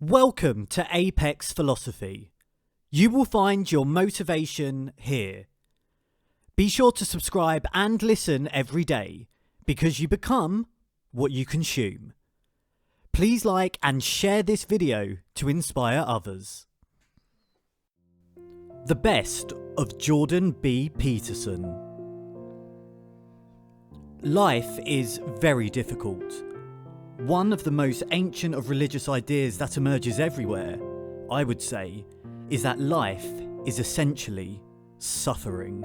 Welcome to Apex Philosophy. You will find your motivation here. Be sure to subscribe and listen every day because you become what you consume. Please like and share this video to inspire others. The best of Jordan B Peterson. Life is very difficult. One of the most ancient of religious ideas that emerges everywhere, I would say, is that life is essentially suffering.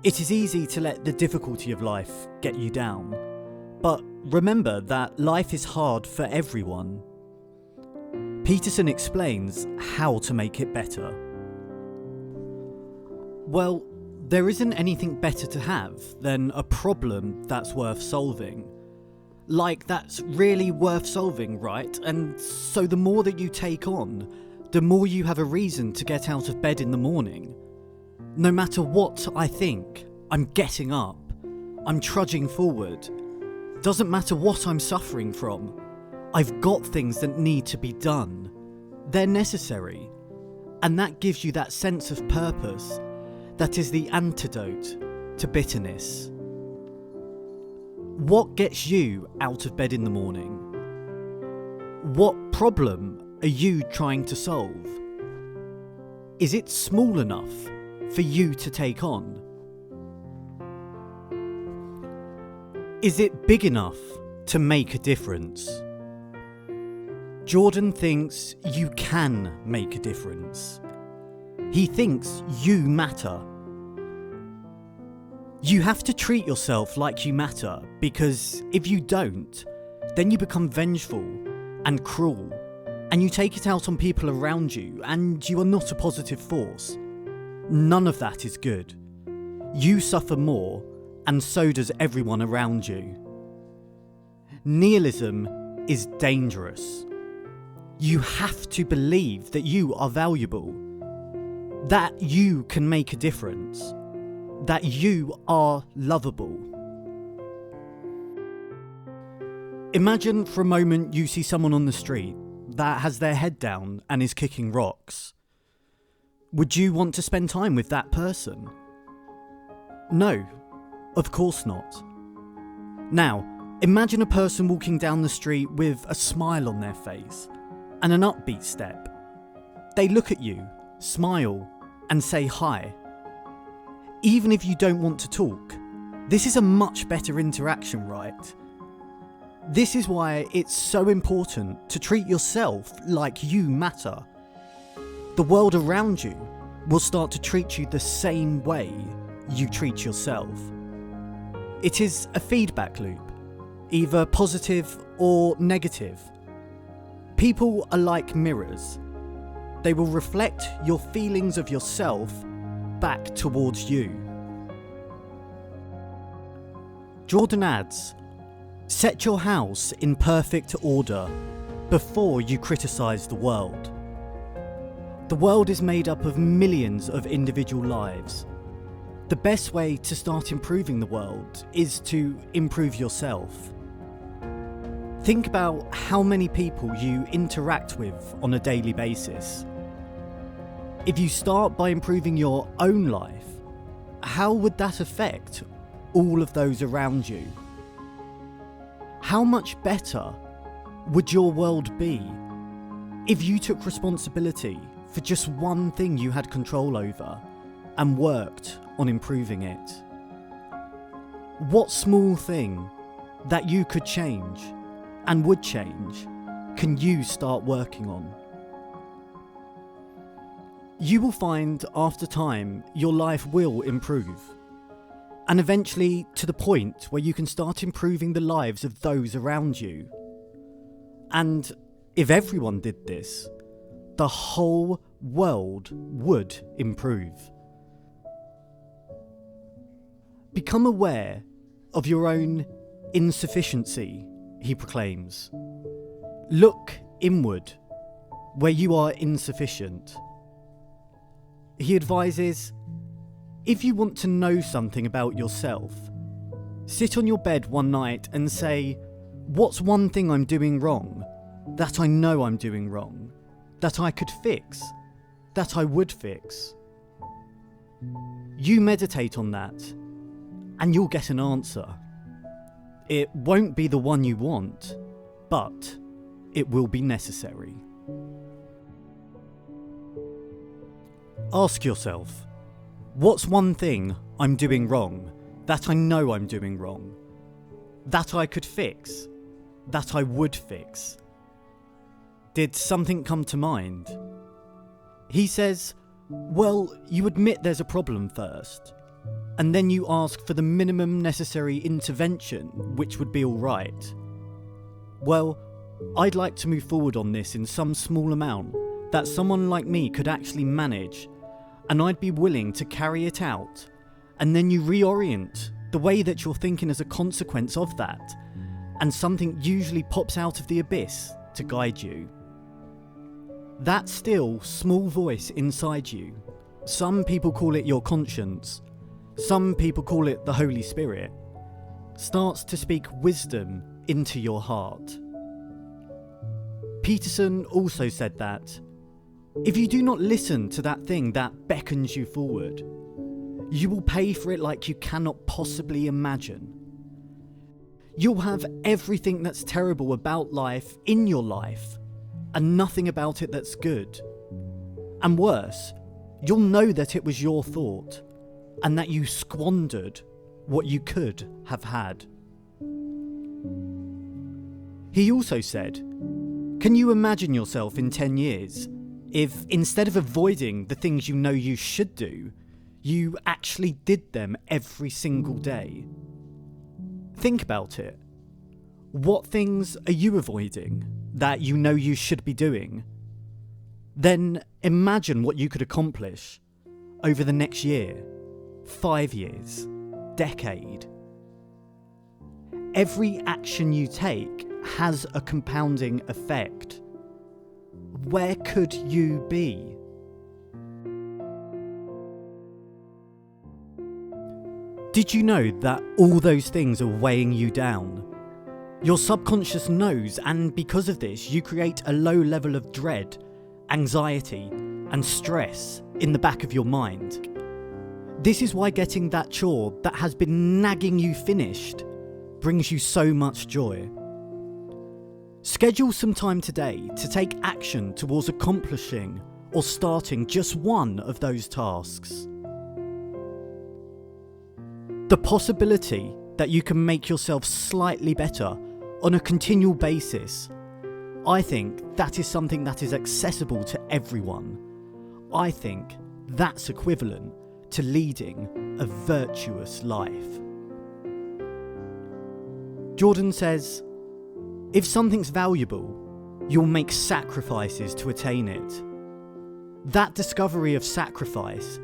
It is easy to let the difficulty of life get you down, but remember that life is hard for everyone. Peterson explains how to make it better. Well, there isn't anything better to have than a problem that's worth solving. Like, that's really worth solving, right? And so the more that you take on, the more you have a reason to get out of bed in the morning. No matter what I think, I'm getting up. I'm trudging forward. Doesn't matter what I'm suffering from. I've got things that need to be done. They're necessary. And that gives you that sense of purpose that is the antidote to bitterness. What gets you out of bed in the morning? What problem are you trying to solve? Is it small enough for you to take on? Is it big enough to make a difference? Jordan thinks you can make a difference. He thinks you matter. You have to treat yourself like you matter, because if you don't, then you become vengeful and cruel, and you take it out on people around you, and you are not a positive force. None of that is good. You suffer more, and so does everyone around you. Nihilism is dangerous. You have to believe that you are valuable, that you can make a difference, that you are lovable. Imagine for a moment you see someone on the street that has their head down and is kicking rocks. Would you want to spend time with that person? No, of course not. Now, imagine a person walking down the street with a smile on their face and an upbeat step. They look at you, smile, and say hi. Even if you don't want to talk, this is a much better interaction, right? This is why it's so important to treat yourself like you matter. The world around you will start to treat you the same way you treat yourself. It is a feedback loop, either positive or negative. People are like mirrors. They will reflect your feelings of yourself back towards you. Jordan adds, set your house in perfect order before you criticize the world. The world is made up of millions of individual lives. The best way to start improving the world is to improve yourself. Think about how many people you interact with on a daily basis. If you start by improving your own life, how would that affect all of those around you? How much better would your world be if you took responsibility for just one thing you had control over and worked on improving it? What small thing that you could change and would change can you start working on? You will find after time your life will improve, and eventually to the point where you can start improving the lives of those around you. And if everyone did this, the whole world would improve. Become aware of your own insufficiency, he proclaims. Look inward where you are insufficient. He advises, if you want to know something about yourself, sit on your bed one night and say, what's one thing I'm doing wrong? that I know I'm doing wrong, that I could fix, that I would fix. You meditate on that, and you'll get an answer. It won't be the one you want, but it will be necessary. Ask yourself, what's one thing I'm doing wrong, that I know I'm doing wrong, that I could fix, that I would fix? Did something come to mind? He says, well, you admit there's a problem first, and then you ask for the minimum necessary intervention, which would be alright. Well, I'd like to move forward on this in some small amount that someone like me could actually manage, and I'd be willing to carry it out, and then you reorient the way that you're thinking as a consequence of that, and something usually pops out of the abyss to guide you. That still small voice inside you, some people call it your conscience, some people call it the Holy Spirit, starts to speak wisdom into your heart. Peterson also said that if you do not listen to that thing that beckons you forward, you will pay for it like you cannot possibly imagine. You'll have everything that's terrible about life in your life, and nothing about it that's good. And worse, you'll know that it was your thought, and that you squandered what you could have had. He also said, can you imagine yourself in 10 years if instead of avoiding the things you know you should do, you actually did them every single day? Think about it. What things are you avoiding that you know you should be doing? Then imagine what you could accomplish over the next year, 5 years, decade. Every action you take has a compounding effect. Where could you be? Did you know that all those things are weighing you down? Your subconscious knows, and because of this, you create a low level of dread, anxiety, and stress in the back of your mind. This is why getting that chore that has been nagging you finished brings you so much joy. Schedule some time today to take action towards accomplishing or starting just one of those tasks. The possibility that you can make yourself slightly better on a continual basis, I think that is something that is accessible to everyone. I think that's equivalent to leading a virtuous life. Jordan says, if something's valuable, you'll make sacrifices to attain it. That discovery of sacrifice,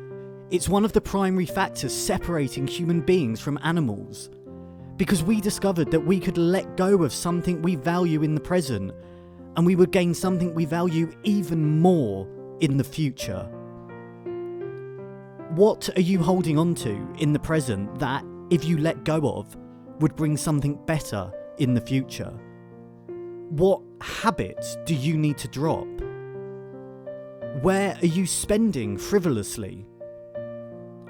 it's one of the primary factors separating human beings from animals, because we discovered that we could let go of something we value in the present, and we would gain something we value even more in the future. What are you holding on to in the present that, if you let go of, would bring something better in the future? What habits do you need to drop? Where are you spending frivolously?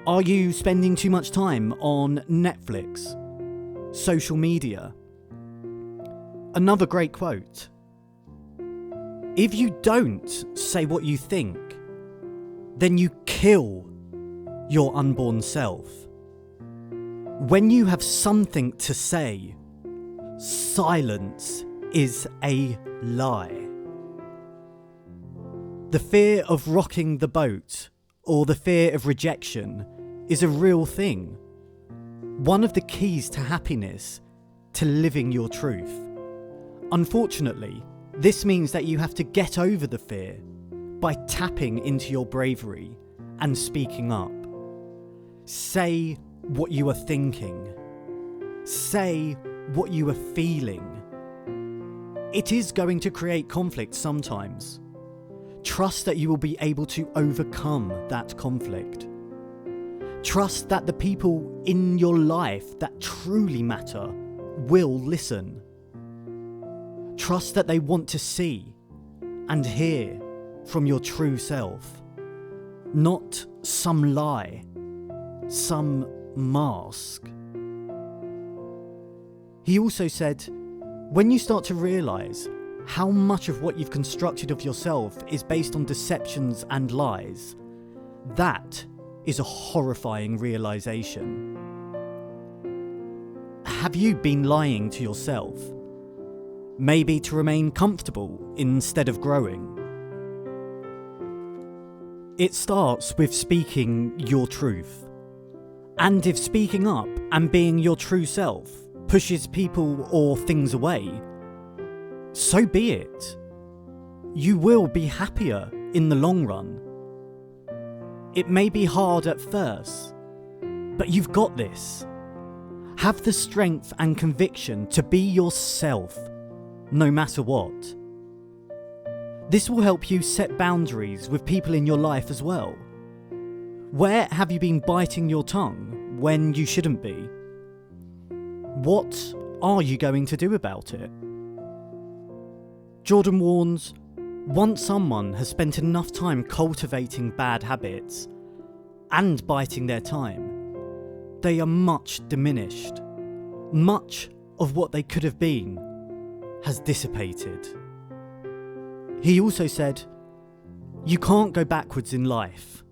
Are you spending too much time on Netflix, social media? Another great quote. If you don't say what you think, then you kill your unborn self. When you have something to say, silence is a lie. The fear of rocking the boat or the fear of rejection is a real thing. One of the keys to happiness, to living your truth. Unfortunately, this means that you have to get over the fear by tapping into your bravery and speaking up. Say what you are thinking. Say what you are feeling. It is going to create conflict sometimes. Trust that you will be able to overcome that conflict. Trust that the people in your life that truly matter will listen. Trust that they want to see and hear from your true self, not some lie, some mask. He also said, when you start to realise how much of what you've constructed of yourself is based on deceptions and lies, that is a horrifying realisation. Have you been lying to yourself? Maybe to remain comfortable instead of growing? It starts with speaking your truth. And if speaking up and being your true self pushes people or things away, so be it. You will be happier in the long run. It may be hard at first, but you've got this. Have the strength and conviction to be yourself, no matter what. This will help you set boundaries with people in your life as well. Where have you been biting your tongue when you shouldn't be? What are you going to do about it? Jordan warns, once someone has spent enough time cultivating bad habits and biding their time, they are much diminished. Much of what they could have been has dissipated. He also said, you can't go backwards in life.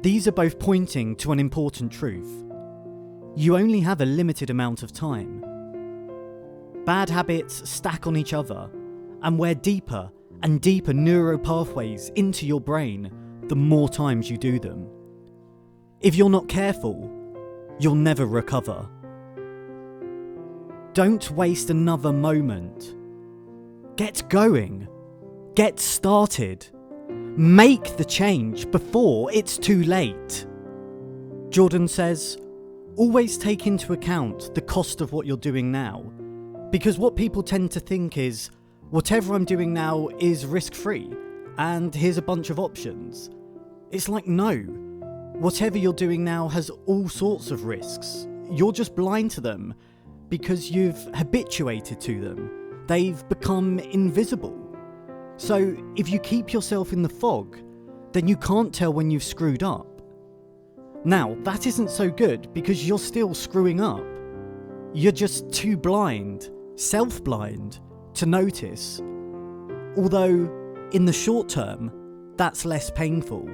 These are both pointing to an important truth. You only have a limited amount of time. Bad habits stack on each other and wear deeper and deeper neural pathways into your brain the more times you do them. If you're not careful, you'll never recover. Don't waste another moment. Get going. Get started. Make the change before it's too late. Jordan says, always take into account the cost of what you're doing now, because what people tend to think is, whatever I'm doing now is risk-free, and here's a bunch of options. It's like, no. Whatever you're doing now has all sorts of risks. You're just blind to them because you've habituated to them. They've become invisible. So if you keep yourself in the fog, then you can't tell when you've screwed up. Now, that isn't so good because you're still screwing up. You're just too blind, self-blind, to notice. Although, in the short term, that's less painful.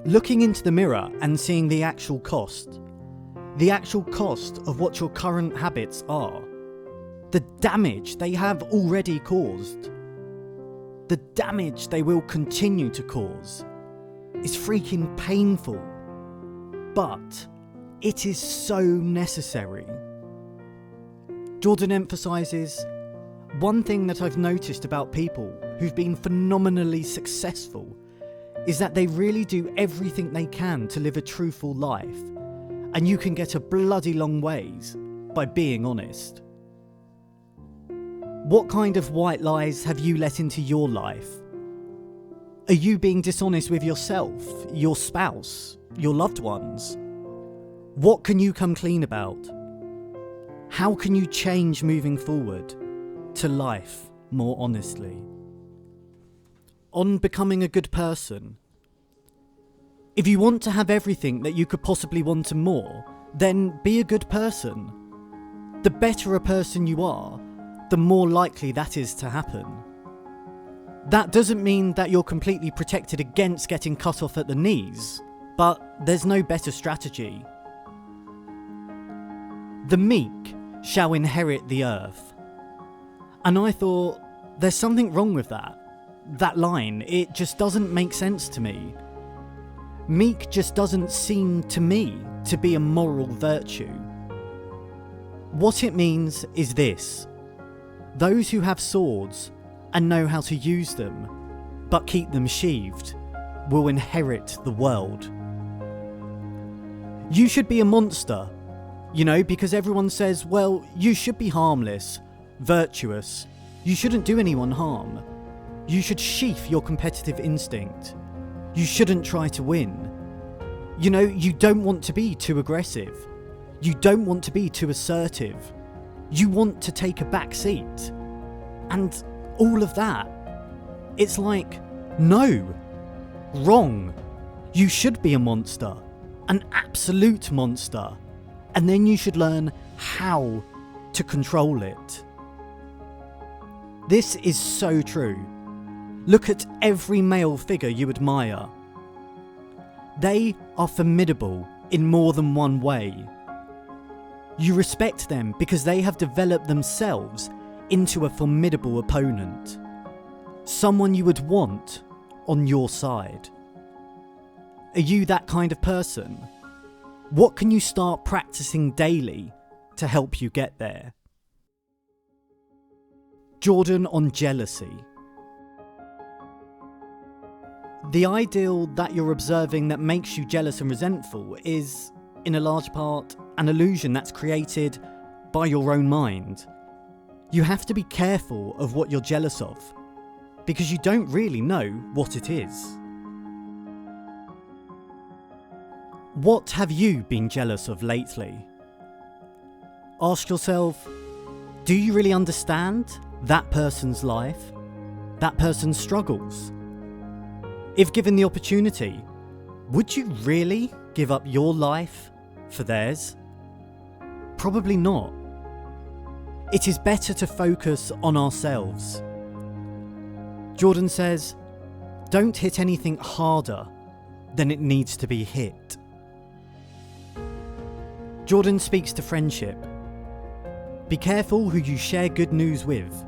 Looking into the mirror and seeing the actual cost of what your current habits are, the damage they have already caused, the damage they will continue to cause, is freaking painful, but it is so necessary. Jordan emphasises, one thing that I've noticed about people who've been phenomenally successful is that they really do everything they can to live a truthful life, and you can get a bloody long ways by being honest. What kind of white lies have you let into your life? Are you being dishonest with yourself, your spouse, your loved ones? What can you come clean about? How can you change moving forward to life more honestly? On becoming a good person. If you want to have everything that you could possibly want and more, then be a good person. The better a person you are, the more likely that is to happen. That doesn't mean that you're completely protected against getting cut off at the knees, but there's no better strategy. The meek shall inherit the earth. And I thought, there's something wrong with that. That line, it just doesn't make sense to me. Meek just doesn't seem to me to be a moral virtue. What it means is this: those who have swords and know how to use them, but keep them sheathed, will inherit the world. You should be a monster, because everyone says, well, you should be harmless, virtuous, you shouldn't do anyone harm. You should sheath your competitive instinct. You shouldn't try to win. You don't want to be too aggressive. You don't want to be too assertive. You want to take a back seat. And all of that. It's like, no, wrong. You should be a monster, an absolute monster. And then you should learn how to control it. This is so true. Look at every male figure you admire. They are formidable in more than one way. You respect them because they have developed themselves into a formidable opponent. Someone you would want on your side. Are you that kind of person? What can you start practicing daily to help you get there? Jordan on jealousy. The ideal that you're observing that makes you jealous and resentful is, in a large part, an illusion that's created by your own mind. You have to be careful of what you're jealous of, because you don't really know what it is. What have you been jealous of lately? Ask yourself, do you really understand that person's life, that person's struggles? If given the opportunity, would you really give up your life for theirs? Probably not. It is better to focus on ourselves. Jordan says, don't hit anything harder than it needs to be hit. Jordan speaks to friendship. Be careful who you share good news with,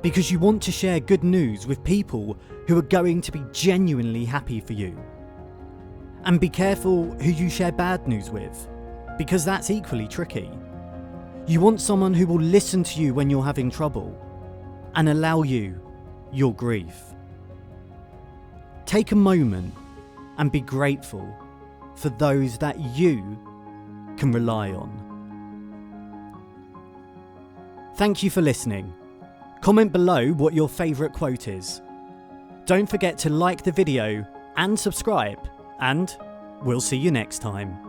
because you want to share good news with people who are going to be genuinely happy for you. And be careful who you share bad news with, because that's equally tricky. You want someone who will listen to you when you're having trouble and allow you your grief. Take a moment and be grateful for those that you can rely on. Thank you for listening. Comment below what your favourite quote is. Don't forget to like the video and subscribe, and we'll see you next time.